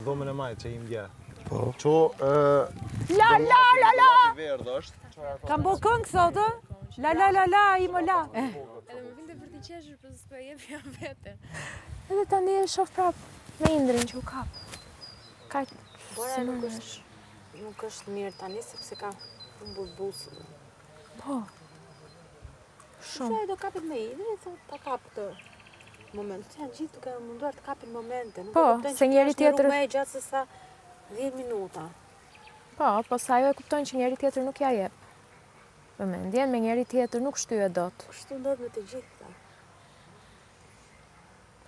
dhomën e majtë që i mdje. Po. Qo... La la la la! Verdë është. Kam bo këngë sotë? La la la la, i më la. Edhe më vinte për t'i qeshur, për s'po jep jam vete. Edhe tani e shoh prap me Indrin që u kap. Kaq Bora si nuk mënesh. Nuk është mirë tani sepse ka humbur busën. Po. Shumë. Shaj do kapit me Indrin, thotë ta kap këtë moment. Janë gjithë duke munduar të kapin momente. Nuk Po, e kuptojnë se që njeri është një tjetër- rrugë më e gjatë se sa 10 minuta. Po sa ajo e kuptojnë që njeri tjetër nuk ja jep. Vëmendjen me njeri tjetër nuk shtyje dot. Kështu ndodh me të gjitha.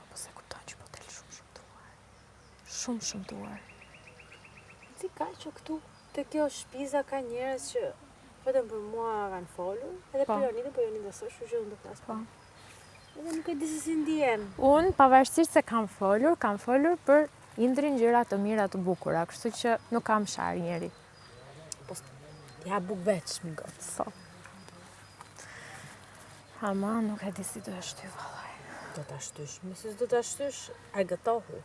Po se kuptojnë që po del shumë duar. Shumë duar. Si ka që këtu te kjo shpiza ka njerëz që vetëm për mua kanë folur, edhe Po. për Jonidën, po Jonida s'është, kështu që unë do flas. Po. Edhe nuk e di se si ndjen. Unë, pavarësisht se kam folur për Indrin gjëra të mira të bukura, kështu që nuk kam shar njeri. Ja buk veç, mi gocë. Po. Ama nuk e di si do e shty vallaj. Do ta shtysh, mëse do ta shtysh, argëtohu.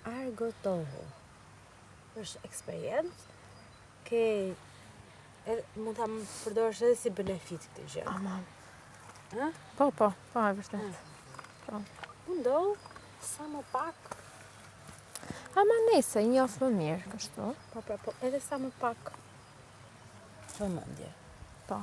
Argëtohu. Është eksperiencë, mund ta përdorësh edhe si benefit këtë gjë. Ama. Ha? Po, e vërtet. Mundohu sa më pak, Ama nejse, njoh më mirë, kështu. po, edhe sa më pak. Vëmendje. Po.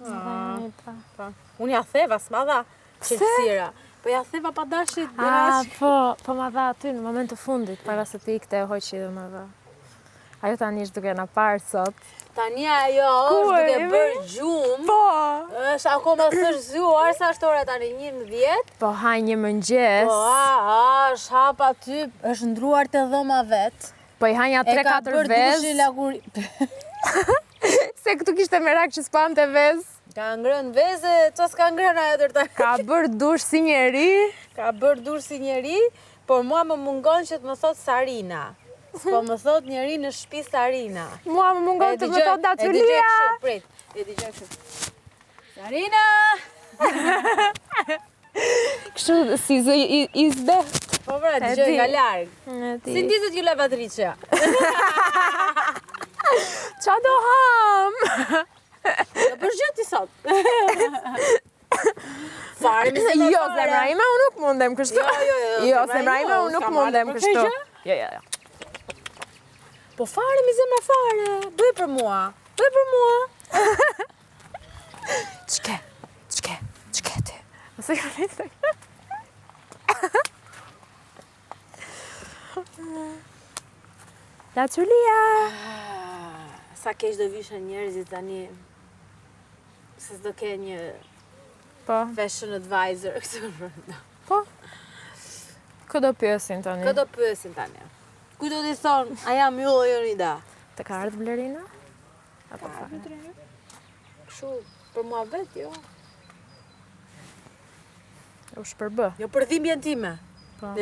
Zaneta. Unë ja theva, s'ma dha qelësira. Po ja theva pa dashit, Po ma dha aty në moment të fundit, para se të ikte e hoqi dhe ma dha. Ajo tani është duke na parë sot. Tani ajo është duke bërë gjumë. Po! Është akoma s'është zgjuar, sa është ora tani 11. Po haj një mëngjes. Po, është hap aty, është ndruar te dhoma vet. Po i hanja 3-4 vezë. Se këtu kishte merak që s'pante vezë. Ka ngrën vezë, qa s'ka ngrën ajo dërta. Ka bërë dush si njeri. Ka bërë dur si njeri, por mua më mungon që të më thot Sarina. Po më thot njeri në shtëpi Sarina. Mua më mungon të më thot Daculia. E dëgjoj kështu. Sarina! Kështu si zë i zbeht. Po pra, dëgjoj nga larg. Si ndizet ju lavatriçja? Qa do ham? Do bësh gjë ti sot. Fare mi se më Jo, fare. zemra ime, unë nuk mundem kështu. Jo, zemra ime, unë nuk mundem kështu. Jo. Po fare mi zemra fare. Bëj për mua. Qke ti? Nëse ka nisë. Daculia! Sa keq do vishën njerëzit tani. Se s'do ke një Po, fashion advisor këtu. këdo pyesin tani? Këto pyesin tani. Kujt do t'i thon, a jam ju o Jonida? Të ka ardhë Blerina? Apo Ka fare? Kështu për mua vet, jo. U shpërbë. Jo për dhimbjen time. Po.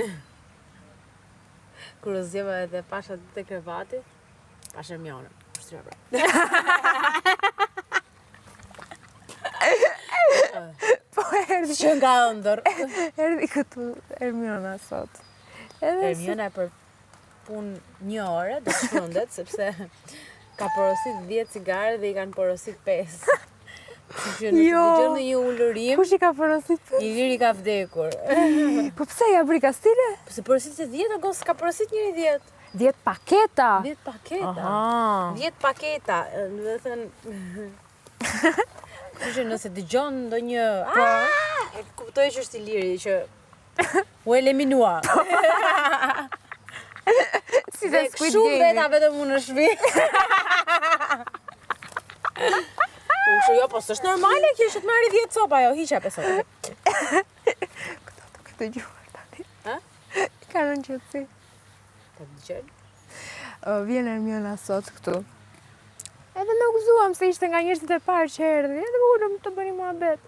Kur u zgjeva edhe pasha te krevati, pasha Hermionën. Shtrëbra. Po erdi. Që nga ëndër. Erdi këtu Hermiona sot. Edhe Hermiona për punë 1 orë do të shfundet sepse ka porosit 10 cigare dhe i kanë porosit 5. Kështu që nëse dëgjon në një ulërim, kush i ka porosit? i liri ka vdekur. Po pse ja bëri kastile? Se porosit se 10 agos ka porosit njëri 10. 10 paketa. 10 paketa. Aha. 10 paketa, do të thënë. Kështu që nëse dëgjon ndonjë, e kuptoj që është i liri që u eliminua. Si dhe Squid Shumë Game. veta vetëm unë në shtëpi. Unë që jo, po s'është normale kjo që të marri 10 copa, jo, hiqa 5 copa. Këtë gjuar tani. Ha? Ka rënë qëtësi. Ta dëgjoj. Vjen Hermiona sot këtu. Edhe me u gëzuam se ishte nga njerëzit e parë që erdhi. Edhe ulëm të bëri muhabet.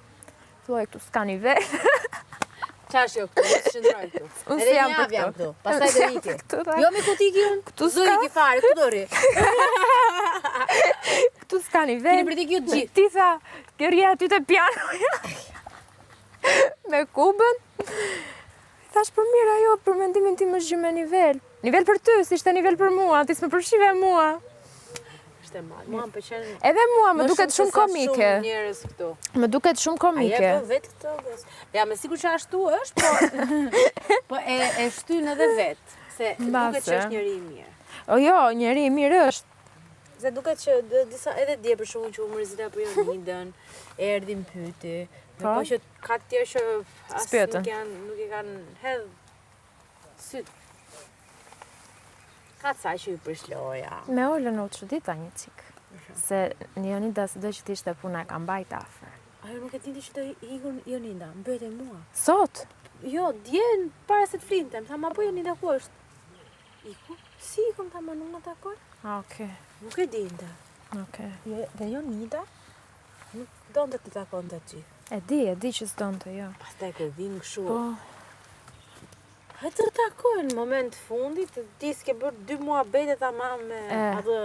Thuaj këtu s'ka nivel. Qash jo këtu, mos qëndroj këtu. Unë Edhe si jam një për javë jam këtu. këtu, pastaj do iki. Këtu ta. Jo mi ku t'iki unë? Këtu Do s'ka. iki fare, këtu do rri. Tu s'ka nivel. Keni pritik ju të gjithë. Ti tha, ke rria aty te pianoja. Me kubën. Thash për mirë ajo, për mendimin tim është gjë me nivel. Nivel për ty, si ishte nivel për mua, ti s'më përshive mua. Ishte madh. Mua më pëlqen. Edhe mua më duket shumë komike. Shumë njerëz këtu. Më duket shumë A komike. je po vetë këtë? Ja, me sigur që ashtu është, po po e shtyn edhe vetë, se duket që është njeri i mirë. O jo, njeri i mirë është. Se duket që disa edhe dje për shkakun që u mërzita për Jonidën, erdhi më pyeti. Po që ka të tjerë që as nuk i kanë hedh syt. Ka të saj që ju përshloja. Me Olën u çudita një cik. Se Jonida s'do që t'ishte puna e ka mbajt afër. Ajo nuk e dinte që do ikun Jonida, mbete mua. Sot? Jo, dje para se të flinte, më tha, ma po Jonida ku është? Iku? Si ikun, tha, ma nuk më takon? Okej. Nuk e dinte. Okej. Dhe Jonida nuk donte të takon të gjithë. E di që s'donte, jo. Pastaj kur vin kështu. Po. Ha të takojnë në moment fundit, ti s'ke bërë 2 muhabete tamam me atë.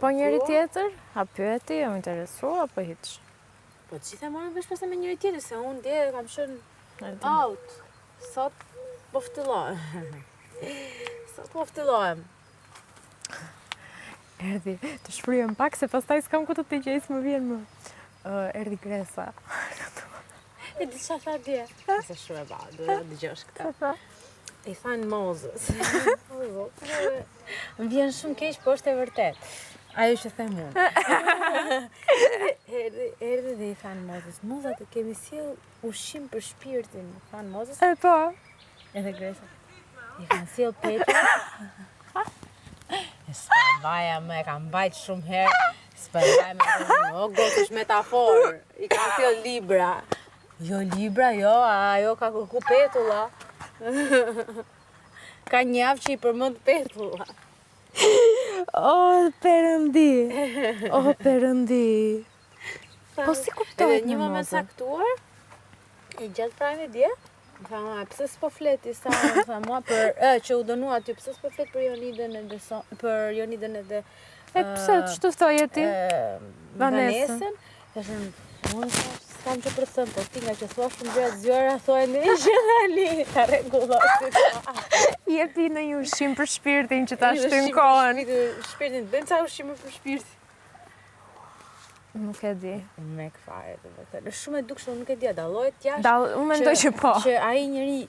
Po njëri tjetër, a pyeti, o interesua, apo hiç? Po të gjitha marrën vesh pastaj me njëri tjetër, se unë dje kam qenë out. Sot po ftyllohem. Sot po ftyllohem. Erdhi, të shfryem pak se pastaj s'kam ku të të gjejs më vjen më. Erdhi Gresa. E di çfarë tha dje? Se shumë e ba, do ta dëgjosh këtë. I thanë Moses. Më vjen shumë keq, po është e vërtet. Ajo që them unë. Erdhi dhe i thanë Moses, Moza të kemi sjell ushqim për shpirtin, thanë Moses. E po. Edhe Gresa. I kanë sjell Petra. S'përvaja me, e kam bajt shumë herë. S'përvaja me, o gotë është metaforë. I kanë sjell libra. Jo libra, jo, ajo ka kërku petulla. Ka një javë që i përmend petulla. O, Perëndi. O, Perëndi. Po si kuptohet edhe një moment saktuar, e gjatë prajme dje, më tha ma, pse s'po fleti sa, më tha mua, që u dënua aty, pse s'po flet për Jonidën edhe E pse, ç'të thoje ti? Vanesën. Thashën, unë s'kam që për thëmë, po ti nga që thua shumë gjëra zjora, thua e në gjënali, ka regullosit. Jepi në një ushqim për shpirtin që ta shtyn kohën. Shpirtin, bëjmë ca ushqime për shpirtin. Nuk e di. Me këfare, të vërtetë. Shumë e dukshme, nuk e di, dallohet jashtë. Unë mendoj që po. Që ai njeri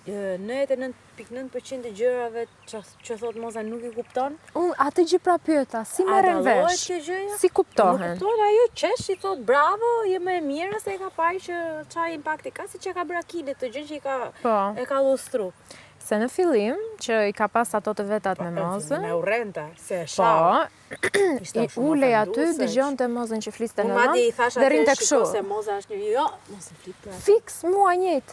99.9% të gjërave që thot Moza nuk i kupton. Unë atë gjë pra pyeta, si merren vesh? Si kuptohen? Nuk kupton, ajo qesh i thot bravo, je më e mirë se e ka parë që çfarë impakti ka, si që ka bërë Akile të gjë që e ka lustru. Se në fillim, që i ka pas ato të vetat me Mozën. Me urrenta, se e shau. I ulej aty, dëgjonte Mozën që fliste në madje i thash dhe rinte kështu. Se Moza është një, jo, mos e flit për atë. Fiks mua njëjtë.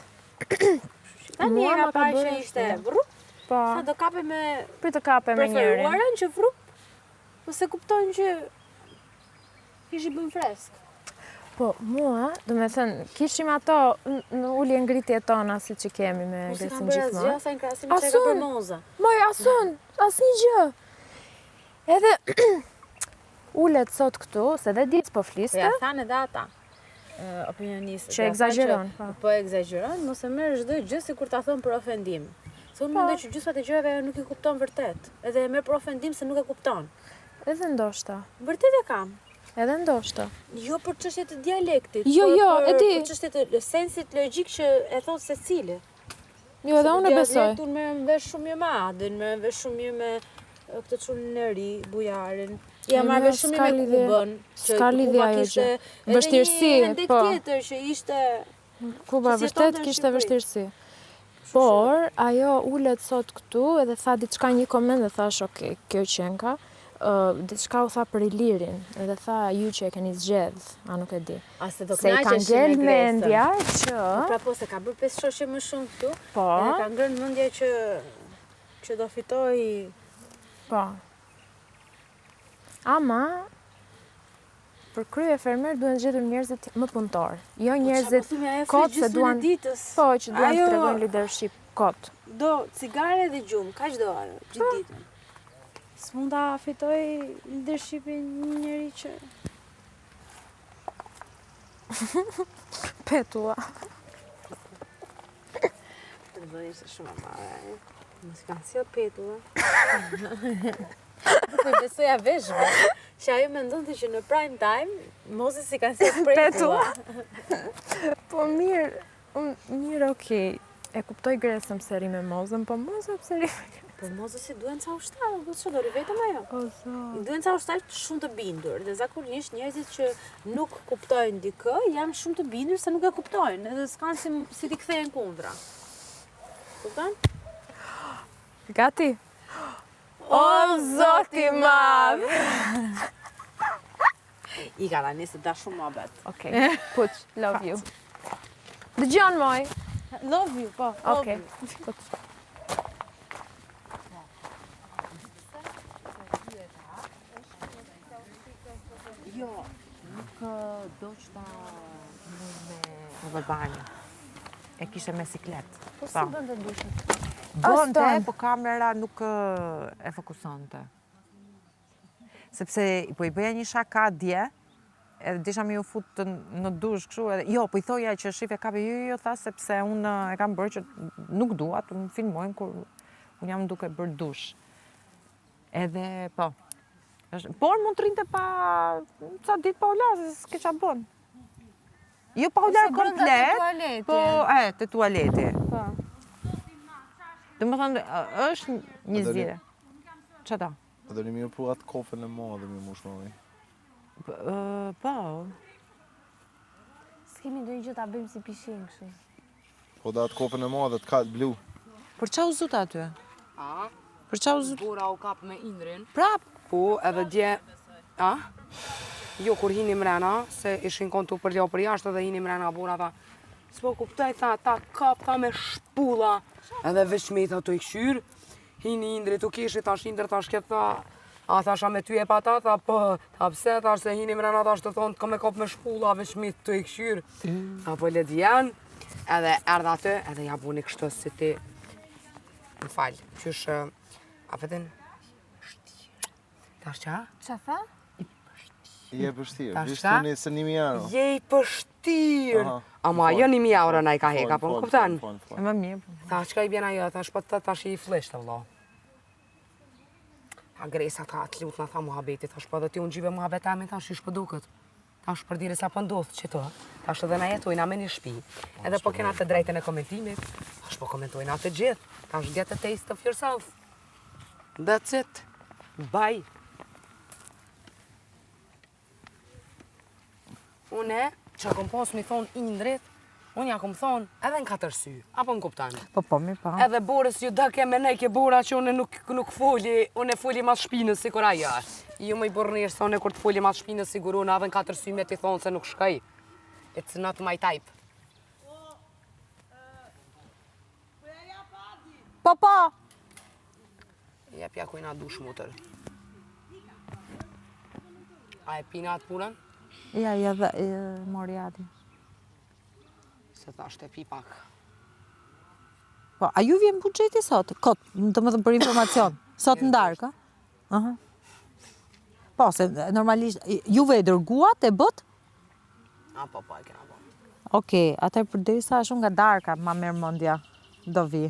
Tani e ka parë që ishte vrup. Po. Sa do kape me Për të kape me njërin. Preferuaren që vrup. Po se kuptojnë që kish i bën fresk. Po, mua, do me thënë, kishim ato në ullje ngritje tona si që kemi me Gresin gjithmonë. Mos i kam bërë asgjë, sa në krasim që e ka për Moza. Moj, asnjë gjë. Edhe ullet sot këtu, se dhe ditë po fliste. Ja thanë edhe ata, opinionistët. Që egzageron. Po egzageron, mos e merr çdo gjë sikur ta thon për ofendim. Se unë mendoj që gjysmat e gjërave nuk i kupton vërtet. Edhe e merr për ofendim se nuk e kupton. Edhe ndoshta. Vërtet e kam. Edhe ndoshta. Jo për çështje të dialektit. Jo, e di. Për çështje të sensit logjik që e thon secili. Jo, edhe unë e besoj. Dialektin merrem vesh shumë mirë me Adin, merrem vesh shumë mirë me këtë çunin e ri, bujarin. Ja marrë vesh shumë mirë me Kubën. S'ka lidhje ajo gjë. Vështirësi, po. Tjetër që ishte Kuba vërtet kishte vështirësi. Por ajo ulet sot këtu edhe tha diçka një koment dhe thash, okay, kjo qenka. Diçka u tha për Ilirin, edhe tha ju që e keni zgjedh, a nuk e di. Se i ka ngel mendja që... Pra po, se ka bërë 5 shoqe më shumë këtu, po, edhe ka ngrënë mendja që do fitoj... Po. Ama, për krye fermer duhen gjetur njerëzit më punëtor. Jo njerëzit kot se duan... Po, që duan të tregojnë leadership kot. Do cigare dhe gjumë, kaq do ajo, gjithë ditën. S'mund ta fitoj leadershipin një njeri që... Petula. Do ishte shumë e madhe. Mos kanë sjell petulla. Po besoja veshve. Që ajo mendonte që në prime time mos si kanë sjell petulla. Po mirë, okej. E kuptoj Gresën pse ri me Mozën, po Moza pse ri me Gresën? Po mos si duhen ca ushtarë, do të çfarë vetëm ajo. O zot. I duhen ca ushtarë shumë të bindur, dhe zakonisht njerëzit që nuk kuptojnë dikë janë shumë të bindur se nuk e kuptojnë, edhe s'kanë si t'i kthehen kundra. Kupton? Gati? O zoti madh! I ka nisë da shumë mohabet. Okej, puç, love you. Dëgjon moj. Love you, po. Okej. Puç. Jo, nuk do qëta me bërbani. E kishe me siklet. Po si bënde dushën? Bënte, po kamera nuk e fokusonte. Sepse po i bëja një shaka dje, edhe disha me ju fut në dush kështu, edhe jo, po i thoja që shife kape jo, tha, sepse unë e kam bërë që nuk dua të më filmojnë kur unë jam duke bërë dush. Edhe, po. Por mund të rinte pa ca ditë pa ular, se s'ke qa bën. Jo pa ular komplet, po te tualeti. Po. Dhe më thënë, është një A do zile. Që ta? A do një mirë pu atë kofën e madhe mi mush mami. Po. S'kemi do një gjë ta bëjmë si pishin kështu. Po da atë kofën e madhe të katë blu. Për qa u zut aty? A? Për qa u zut? Bura u kap me Indrin. Prap! Po, edhe dje... A? Jo, kur hini mrena, se ishin kontu për ljo për jashtë edhe hini mrena bura, tha... S'po kuptoj, tha, ta kap, tha me shpulla. Edhe veç me i tha të i këshyr. Hini Indri të kishi, thash Indri, thash këtë, tha... A thasha me ty e pa ta, tha, po... Tha pse, thash se hini mrena, thash të thonë, ka me kap me shpulla, veç me të i këshyr. Tha, po let janë. Edhe erdha aty, edhe ja buni kështu si ti... Më falë, qysh... A pëtën... Tash qa? Qa tha? Je pështirë, Tash vishtu ta? një se 1.000 euro. Jej pështirë! Aha, Ama jo 1.000 euro na i ka heka, po më kuptan? E më mirë. Tha, qka i bjena jo, thash, po të tash i flisht, vëllo. Tha, Gresa, tha, të lutë, tha, muhabeti, thash, po dhe ti unë gjive muhabet amin, thash, ish për duket. Tash, për dire sa për ndodhë që të, tash edhe na jetojna me një shpi. Edhe po kena të drejtën e komentimit, tash po komentojna të gjithë, tash get a taste of yourself. That's it. Bye. Une, që kom pas mi thonë Indrit, unë ja kom thonë edhe në 4 sy, apo në kuptan. Po, mirë pa. Edhe borës ju dëke me nejke bora që une nuk foli, une foli mas shpinës si kur ajo është. Ju më i burnish se une kur të foli mas shpinës sigurun edhe në 4 sy me ti thonë se nuk shkaj. It's not my type. Po! Jep ja kujna dush mutër. A e pina atë punën? Ja, dhe mori ati. Se thash të pi pak. Po, a ju vjen buxheti sot? Kot, të më thëmë për informacion. Sot në darkë, a? Aha. Po, se normalisht, juve e dërguat e bët? A, po, e kena po. Okej, atër për derisa shumë nga darka ma merr mendja do vi.